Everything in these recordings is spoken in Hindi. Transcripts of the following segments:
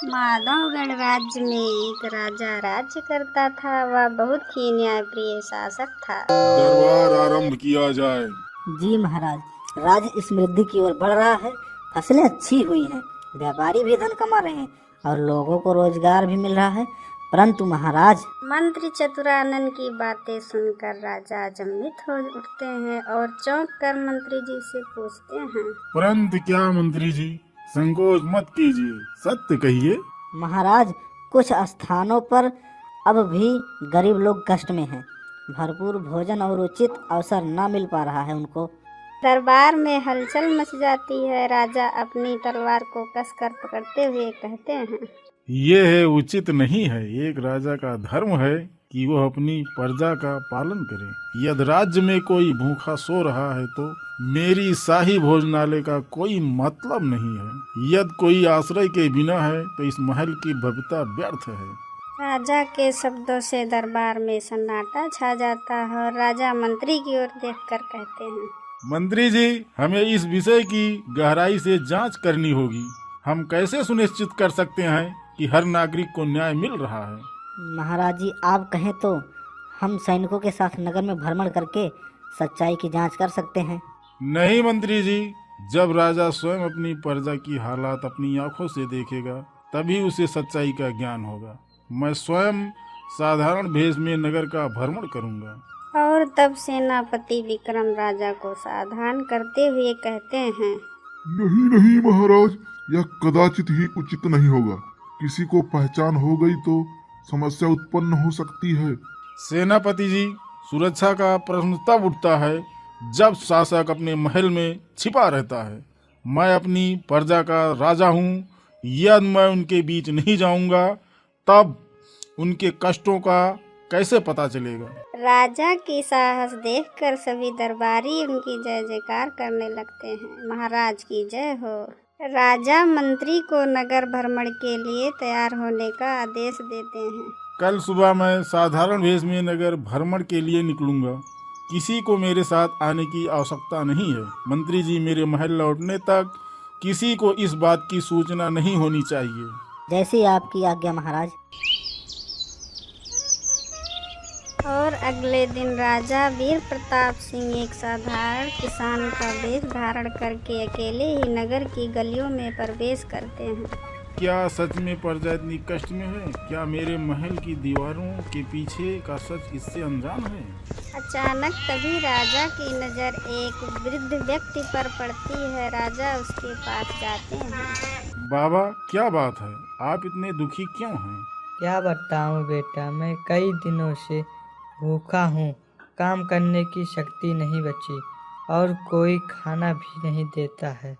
माधवगढ़ राज्य में एक राजा राज्य करता था। वह बहुत ही न्यायप्रिय शासक था। दरबार आरंभ किया जाए। जी महाराज, राज्य समृद्धि की ओर बढ़ रहा है। फसलें अच्छी हुई हैं, व्यापारी भी धन कमा रहे हैं और लोगों को रोजगार भी मिल रहा है। परंतु महाराज, मंत्री चतुरानन की बातें सुनकर राजा अचंभित हो उठते हैं और चौंक कर मंत्री जी से पूछते हैं। परंतु क्या मंत्री जी, संकोच मत कीजिए, सत्य कहिए। महाराज, कुछ स्थानों पर अब भी गरीब लोग कष्ट में हैं। भरपूर भोजन और उचित अवसर न मिल पा रहा है उनको। दरबार में हलचल मच जाती है। राजा अपनी तलवार को कसकर पकड़ते हुए कहते हैं, ये है उचित नहीं है। एक राजा का धर्म है कि वह अपनी प्रजा का पालन करे। यदि राज्य में कोई भूखा सो रहा है तो मेरी शाही भोजनालय का कोई मतलब नहीं है। यदि कोई आश्रय के बिना है तो इस महल की भव्यता व्यर्थ है। राजा के शब्दों से दरबार में सन्नाटा छा जाता है और राजा मंत्री की ओर देखकर कहते हैं, मंत्री जी, हमें इस विषय की गहराई से जांच करनी होगी। हम कैसे सुनिश्चित कर सकते हैं कि हर नागरिक को न्याय मिल रहा है? महाराज जी, आप कहें तो हम सैनिकों के साथ नगर में भ्रमण करके सच्चाई की जांच कर सकते हैं। नहीं मंत्री जी, जब राजा स्वयं अपनी प्रजा की हालात अपनी आंखों से देखेगा तभी उसे सच्चाई का ज्ञान होगा। मैं स्वयं साधारण भेष में नगर का भ्रमण करूंगा। और तब सेनापति विक्रम राजा को सावधान करते हुए कहते हैं, नहीं नहीं महाराज, यह कदाचित ही उचित नहीं होगा। किसी को पहचान हो गई तो समस्या उत्पन्न हो सकती है। सेनापति जी, सुरक्षा का प्रश्न तब उठता है जब शासक अपने महल में छिपा रहता है। मैं अपनी प्रजा का राजा हूँ। यदि मैं उनके बीच नहीं जाऊंगा तब उनके कष्टों का कैसे पता चलेगा? राजा की साहस देखकर सभी दरबारी उनकी जय जयकार करने लगते हैं। महाराज की जय हो। राजा मंत्री को नगर भ्रमण के लिए तैयार होने का आदेश देते हैं। कल सुबह मैं साधारण भेष में नगर भ्रमण के लिए निकलूंगा। किसी को मेरे साथ आने की आवश्यकता नहीं है। मंत्री जी, मेरे महल लौटने तक किसी को इस बात की सूचना नहीं होनी चाहिए। जैसी आपकी आज्ञा महाराज। और अगले दिन राजा वीर प्रताप सिंह एक साधारण किसान का वेश धारण करके अकेले ही नगर की गलियों में प्रवेश करते हैं। क्या सच में प्रजा इतनी कष्ट में है? क्या मेरे महल की दीवारों के पीछे का सच इससे अनजान है? अचानक तभी राजा की नजर एक वृद्ध व्यक्ति पर पड़ती है। राजा उसके पास जाते हैं। बाबा, क्या बात है? आप इतने दुखी क्यों हैं? क्या बताऊं बेटा, मैं कई दिनों से भूखा हूँ। काम करने की शक्ति नहीं बची और कोई खाना भी नहीं देता है।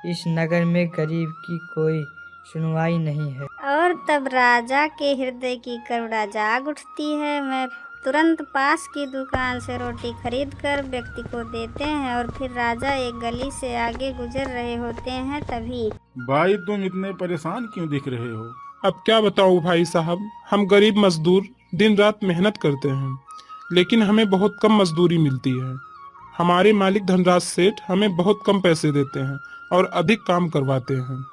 इस नगर में गरीब की कोई सुनवाई नहीं है। और तब राजा के हृदय की करुणा जाग उठती है। मैं तुरंत पास की दुकान से रोटी खरीदकर व्यक्ति को देते हैं और फिर राजा एक गली से आगे गुजर रहे होते हैं। तभी, भाई, तुम इतने परेशान क्यों दिख रहे हो? अब क्या बताऊं भाई साहब, हम गरीब मजदूर दिन रात मेहनत करते हैं, लेकिन हमें बहुत कम मजदूरी मिलती है। हमारे मालिक धनराज सेठ हमें बहुत कम पैसे देते हैं और अधिक काम करवाते हैं।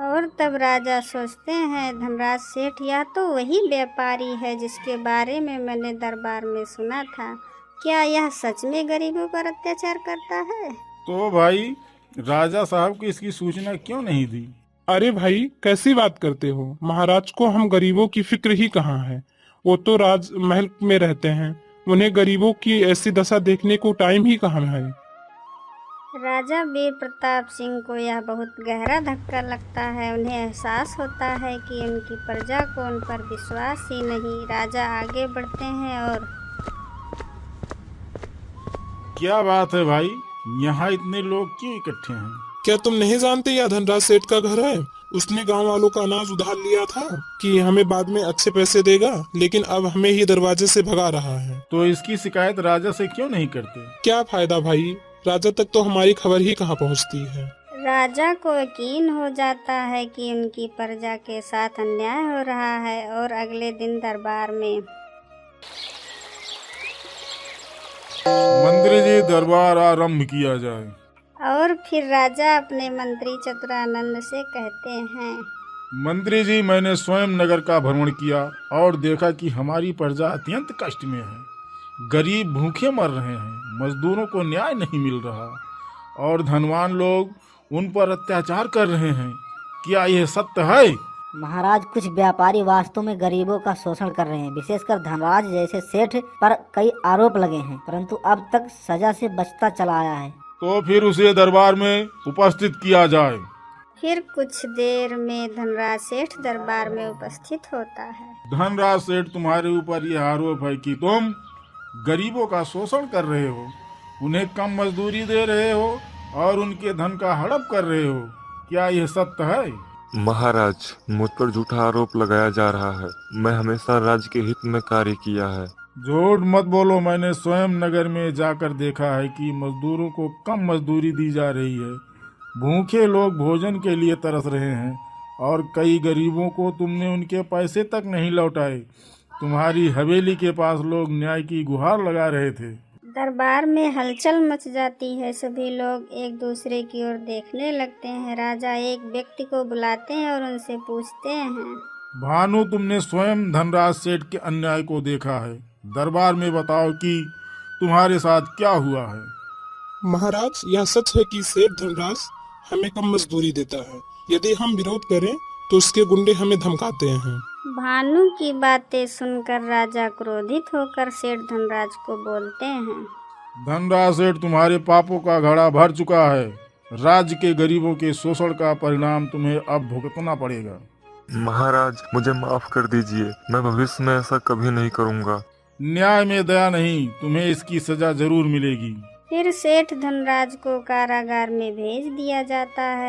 और तब राजा सोचते हैं, धनराज सेठ या तो वही व्यापारी है जिसके बारे में मैंने दरबार में सुना था। क्या यह सच में गरीबों पर अत्याचार करता है? तो भाई, राजा साहब को इसकी सूचना क्यों नहीं दी? अरे भाई, कैसी बात करते हो? महाराज को हम गरीबों की फिक्र ही कहाँ है। वो तो राज महल में रहते हैं। उन्हें गरीबों की ऐसी दशा देखने को टाइम ही कहाँ है। राजा वीर प्रताप सिंह को यह बहुत गहरा धक्का लगता है। उन्हें एहसास होता है कि उनकी प्रजा को उन पर विश्वास ही नहीं। राजा आगे बढ़ते हैं और क्या बात है भाई, यहाँ इतने लोग क्यों इकट्ठे हैं? क्या तुम नहीं जानते यह धनराज सेठ का घर है? उसने गांव वालों का अनाज उधार लिया था कि हमें बाद में अच्छे पैसे देगा, लेकिन अब हमें ही दरवाजे से भगा रहा है। तो इसकी शिकायत राजा से क्यों नहीं करते? क्या फायदा भाई, राजा तक तो हमारी खबर ही कहाँ पहुँचती है। राजा को यकीन हो जाता है कि उनकी प्रजा के साथ अन्याय हो रहा है। और अगले दिन दरबार में, मंत्री जी, दरबार आरंभ किया जाए। और फिर राजा अपने मंत्री चतुरानंद से कहते हैं, मंत्री जी, मैंने स्वयं नगर का भ्रमण किया और देखा कि हमारी प्रजा अत्यंत कष्ट में है। गरीब भूखे मर रहे हैं, मजदूरों को न्याय नहीं मिल रहा और धनवान लोग उन पर अत्याचार कर रहे हैं। क्या यह सत्य है? महाराज, कुछ व्यापारी वास्तव में गरीबों का शोषण कर रहे हैं। विशेषकर धनराज जैसे सेठ पर कई आरोप लगे हैं, परंतु अब तक सजा से बचता चला आया है। तो फिर उसे दरबार में उपस्थित किया जाए। फिर कुछ देर में धनराज सेठ दरबार में उपस्थित होता है। धनराज सेठ, तुम्हारे ऊपर यह आरोप है कि तुम गरीबों का शोषण कर रहे हो, उन्हें कम मजदूरी दे रहे हो और उनके धन का हड़प कर रहे हो। क्या यह सत्य है? महाराज, मुझ पर झूठा आरोप लगाया जा रहा है। मैं हमेशा राज्य के हित में कार्य किया है। झूठ मत बोलो। मैंने स्वयं नगर में जाकर देखा है कि मजदूरों को कम मजदूरी दी जा रही है। भूखे लोग भोजन के लिए तरस रहे हैं और कई गरीबों को तुमने उनके पैसे तक नहीं लौटाए। तुम्हारी हवेली के पास लोग न्याय की गुहार लगा रहे थे। दरबार में हलचल मच जाती है। सभी लोग एक दूसरे की ओर देखने लगते हैं। राजा एक व्यक्ति को बुलाते हैं और उनसे पूछते हैं, भानु, तुमने स्वयं धनराज सेठ के अन्याय को देखा है। दरबार में बताओ कि तुम्हारे साथ क्या हुआ है। महाराज, यह सच है कि सेठ धनराज हमें कम मजदूरी देता है। यदि हम विरोध करें तो उसके गुंडे हमें धमकाते हैं। भानु की बातें सुनकर राजा क्रोधित होकर सेठ धनराज को बोलते हैं, धनराज सेठ, तुम्हारे पापों का घड़ा भर चुका है। राज्य के गरीबों के शोषण का परिणाम तुम्हें अब भुगतना पड़ेगा। महाराज, मुझे माफ कर दीजिए। मैं भविष्य में ऐसा कभी नहीं करूँगा। न्याय में दया नहीं, तुम्हें इसकी सजा जरूर मिलेगी। फिर सेठ धनराज को कारागार में भेज दिया जाता है।